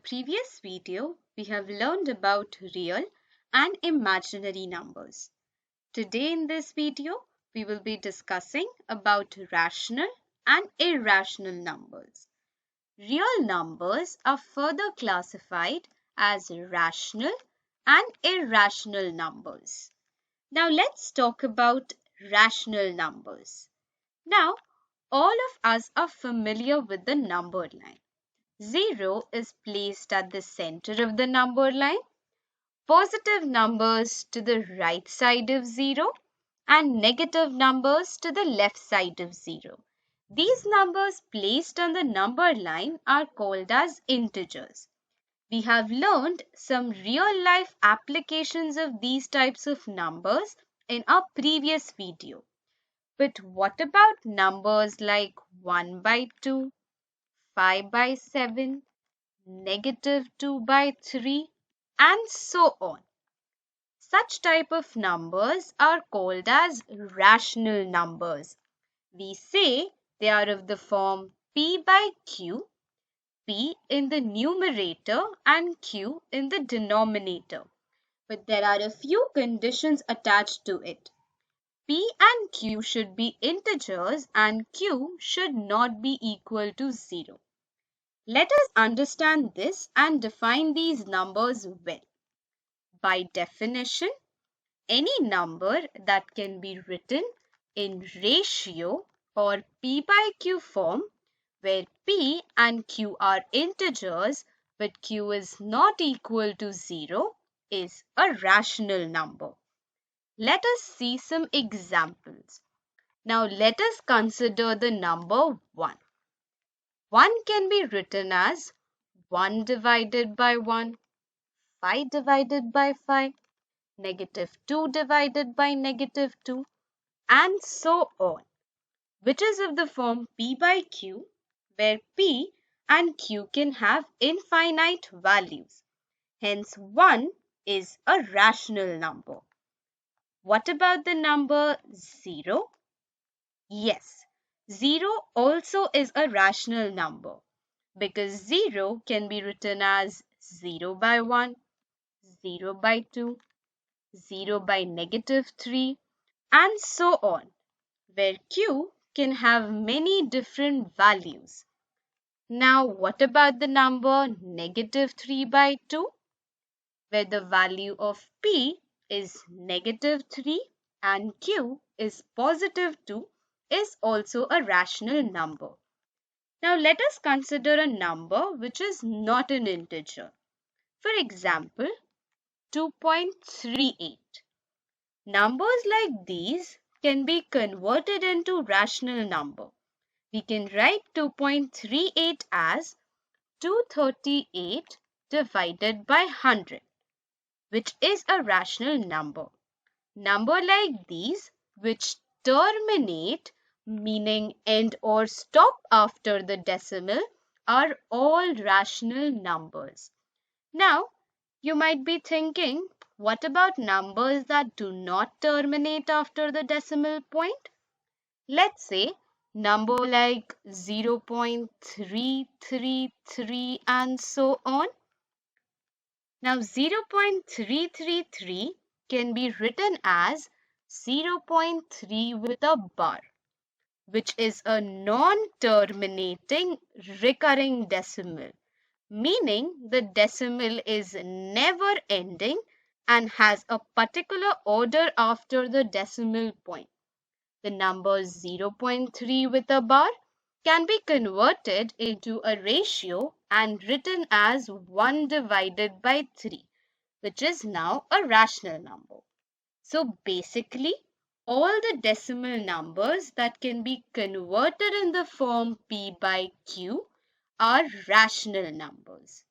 previous video, we have learned about real and imaginary numbers. Today in this video, we will be discussing about rational and irrational numbers. Real numbers are further classified as rational and irrational numbers. Now let's talk about rational numbers. Now, all of us are familiar with the number line. 0 is placed at the center of the number line. Positive numbers to the right side of 0 and negative numbers to the left side of 0. These numbers placed on the number line are called as integers. We have learned some real-life applications of these types of numbers in our previous video. But what about numbers like 1 by 2, 5 by 7, -2 by 3, and so on? Such type of numbers are called as rational numbers. We say they are of the form p by q, p in the numerator and q in the denominator. But there are a few conditions attached to it. P and Q should be integers and Q should not be equal to 0. Let us understand this and define these numbers well. By definition, any number that can be written in ratio or P by Q form, where P and Q are integers but Q is not equal to 0, is a rational number. Let us see some examples. Now let us consider the number 1. 1 can be written as 1 divided by 1, 5 divided by 5, -2 divided by -2, and so on, which is of the form P by Q, where P and Q can have infinite values. Hence, 1 is a rational number. What about the number 0? Yes, 0 also is a rational number because 0 can be written as 0 by 1, 0 by 2, 0 by -3, and so on, where Q can have many different values. Now, what about the number -3 by 2, where the value of P is -3 and Q is +2, is also a rational number. Now let us consider a number which is not an integer. For example, 2.38. Numbers like these can be converted into rational number. We can write 2.38 as 238 divided by 100, which is a rational number. Number like these, which terminate, meaning end or stop after the decimal, are all rational numbers. Now, you might be thinking, what about numbers that do not terminate after the decimal point? Let's say number like 0.333 and so on. Now 0.333 can be written as 0.3 with a bar, which is a non-terminating recurring decimal, meaning the decimal is never ending and has a particular order after the decimal point. The number 0.3 with a bar can be converted into a ratio and written as 1 divided by 3, which is now a rational number. So basically, all the decimal numbers that can be converted in the form P by Q are rational numbers.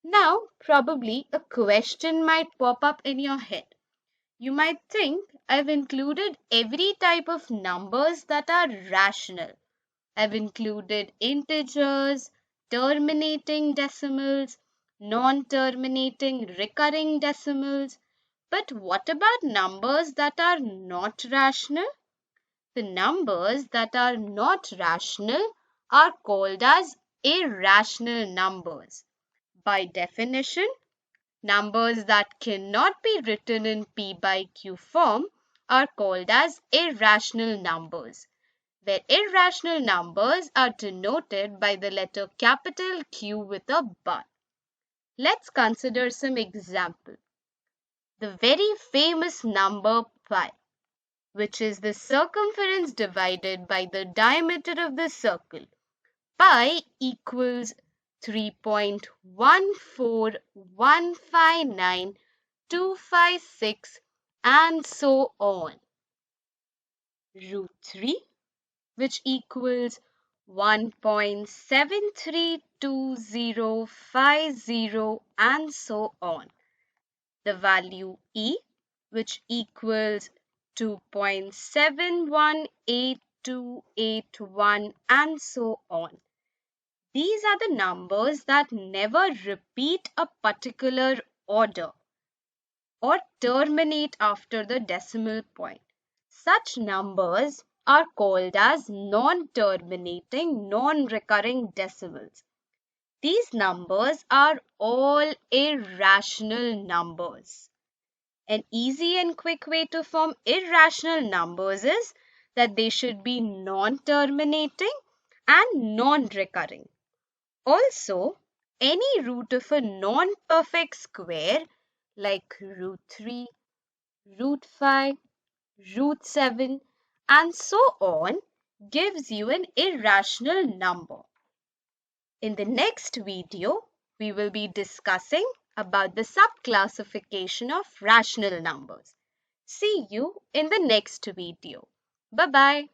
Now, probably a question might pop up in your head. You might think I've included every type of numbers that are rational. I've included integers, terminating decimals, non-terminating recurring decimals. But what about numbers that are not rational? The numbers that are not rational are called as irrational numbers. By definition, numbers that cannot be written in P by Q form are called as irrational numbers, where irrational numbers are denoted by the letter capital Q with a bar. Let's consider some examples. The very famous number pi, which is the circumference divided by the diameter of the circle. Pi equals 3.14159,256 and so on. Root 3, which equals 1.732050 and so on. The value e, which equals 2.718281 and so on. These are the numbers that never repeat a particular order or terminate after the decimal point. Such numbers are called as non-terminating, non-recurring decimals. These numbers are all irrational numbers. An easy and quick way to form irrational numbers is that they should be non-terminating and non-recurring. Also, any root of a non-perfect square like root 3, root 5, root 7 and so on gives you an irrational number. In the next video, we will be discussing about the subclassification of rational numbers. See you in the next video. Bye-bye.